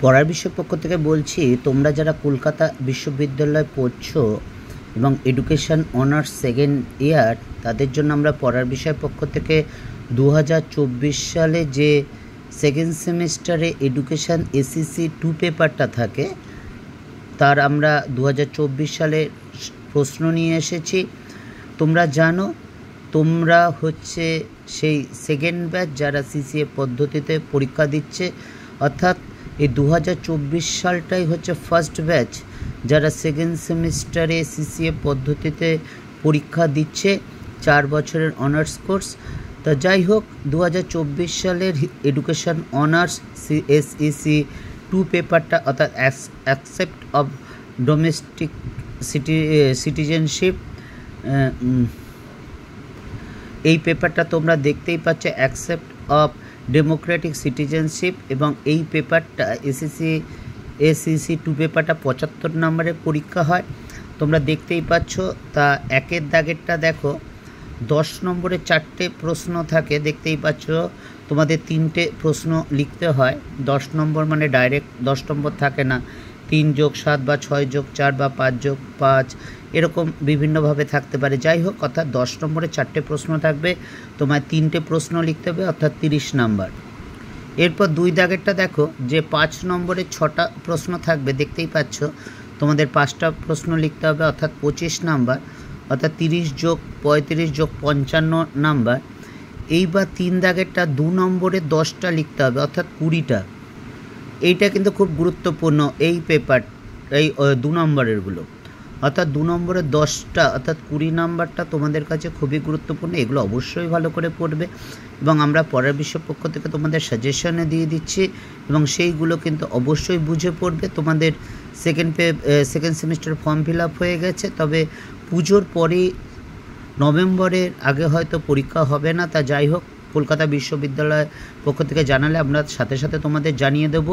পড়ার বিষয় পক্ষ থেকে বলছি, তোমরা যারা কলকাতা বিশ্ববিদ্যালয়ে পড়ছো এবং এডুকেশন অনার্স সেকেন্ড ইয়ার, তাদের জন্য আমরা পড়ার বিষয় পক্ষ থেকে 2024 সালে যে সেকেন্ড সেমিস্টারে এডুকেশন এসিসি 2 পেপারটা থাকে, তার আমরা 2024 সালে প্রশ্ন নিয়ে এসেছি। তোমরা জানো, তোমরা হচ্ছে সেই সেকেন্ড ব্যাচ যারা সিসিএ পদ্ধতিতে পরীক্ষা দিচ্ছে, অর্থাৎ এই 2024 সালটাই হচ্ছে ফার্স্ট ব্যাচ যারা সেকেন্ড সেমিস্টারে সিসিএ পদ্ধতিতে পরীক্ষা দিচ্ছে, 4 বছরের অনার্স কোর্স। তা যাই হোক, 2024 সালের এডুকেশন অনার্স এসইসি 2 পেপারটা, অর্থাৎ অ্যাকসেপ্ট অফ ডোমেস্টিক সিটিজেনশিপ, এই পেপারটা তোমরা দেখতেই পাচ্ছ, অ্যাকসেপ্ট অফ ডেমোক্রেটিক সিটিজেনশিপ, এবং এই পেপারটা এসইসি 2 পেপারটা 75 নম্বরের পরীক্ষা হয়, তোমরা দেখতেই পাচ্ছ। তা একের দাগেরটা দেখো, 10 নম্বরে 4টে প্রশ্ন থাকে, দেখতেই পাচ্ছ। তোমাদের 3টে প্রশ্ন লিখতে হয়। 10 নম্বর মানে ডাইরেক্ট 10 নম্বর থাকে না, 3 যোগ 7 বা 6 যোগ 4 বা 5 যোগ 5, এরকম বিভিন্নভাবে থাকতে পারে। যাই হোক, অর্থাৎ 10 নম্বরে 4টে প্রশ্ন থাকবে, তোমায় 3টে প্রশ্ন লিখতে হবে, অর্থাৎ 30 নাম্বার। এরপর 2 দাগেরটা দেখো, যে 5 নম্বরে 6টা প্রশ্ন থাকবে, দেখতেই পাচ্ছ। তোমাদের 5টা প্রশ্ন লিখতে হবে, অর্থাৎ 25 নাম্বার, অর্থাৎ 30 যোগ 35 যোগ 55 নাম্বার। এইবার 3 দাগেরটা 2 নম্বরে 10টা লিখতে হবে, অর্থাৎ 20টা। এইটা কিন্তু খুব গুরুত্বপূর্ণ, এই পেপার, এই 2 নম্বরেরগুলো, অর্থাৎ 2 নম্বরে 10টা, অর্থাৎ 20 নাম্বারটা তোমাদের কাছে খুবই গুরুত্বপূর্ণ। এগুলো অবশ্যই ভালো করে পড়বে, এবং আমরা পড়ার বিষয় পক্ষ থেকে তোমাদের সাজেশনে দিয়ে দিচ্ছি, এবং সেইগুলো কিন্তু অবশ্যই বুঝে পড়বে। তোমাদের second semester form fill up হয়ে গেছে, তবে পুজোর পরে নভেম্বরের আগে হয়তো পরীক্ষা হবে না। তা যাই হোক, কলকাতা বিশ্ববিদ্যালয়ের পক্ষ থেকে জানালে আমরা সাথে সাথে তোমাদের জানিয়ে দেব।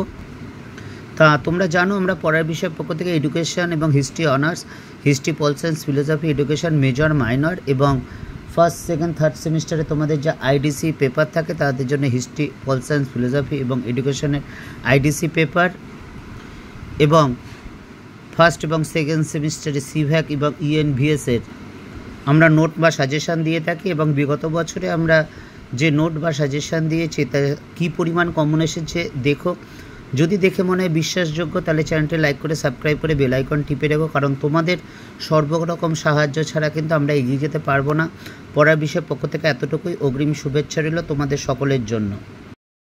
তা তোমরা জানো, আমরা পড়ার বিষয় পক্ষ থেকে এডুকেশন এবং history honours, history, pol science, philosophy, education major, minor, এবং ফার্স্ট, সেকেন্ড, থার্ড সেমিস্টারে তোমাদের যে আইডিসি পেপার থাকে, তাদের জন্য হিস্ট্রি, পল সায়েন্স, ফিলোসফি এবং এডুকেশনের আইডিসি পেপার, এবং ফার্স্ট এবং সেকেন্ড সেমিস্টারে সিভ্যাক এবং ইএনভিএসের আমরা নোট বা সাজেশান দিয়ে থাকি, এবং বিগত বছরে আমরা যে নোট বা সাজেশান দিয়েছি তা কী পরিমাণ কমন এসেছে দেখো। যদি দেখে মনে হয় বিশ্বাসযোগ্য, তাহলে চ্যানেলটি লাইক করে সাবস্ক্রাইব করে বেল আইকন টিপে রেখো, কারণ তোমাদের সর্বরকম সাহায্য ছাড়া কিন্তু আমরা এগিয়ে যেতে পারবো না। পড়ার বিষয়ের পক্ষ থেকে এতটুকুই, অগ্রিম শুভেচ্ছা রইল তোমাদের সকলের জন্য।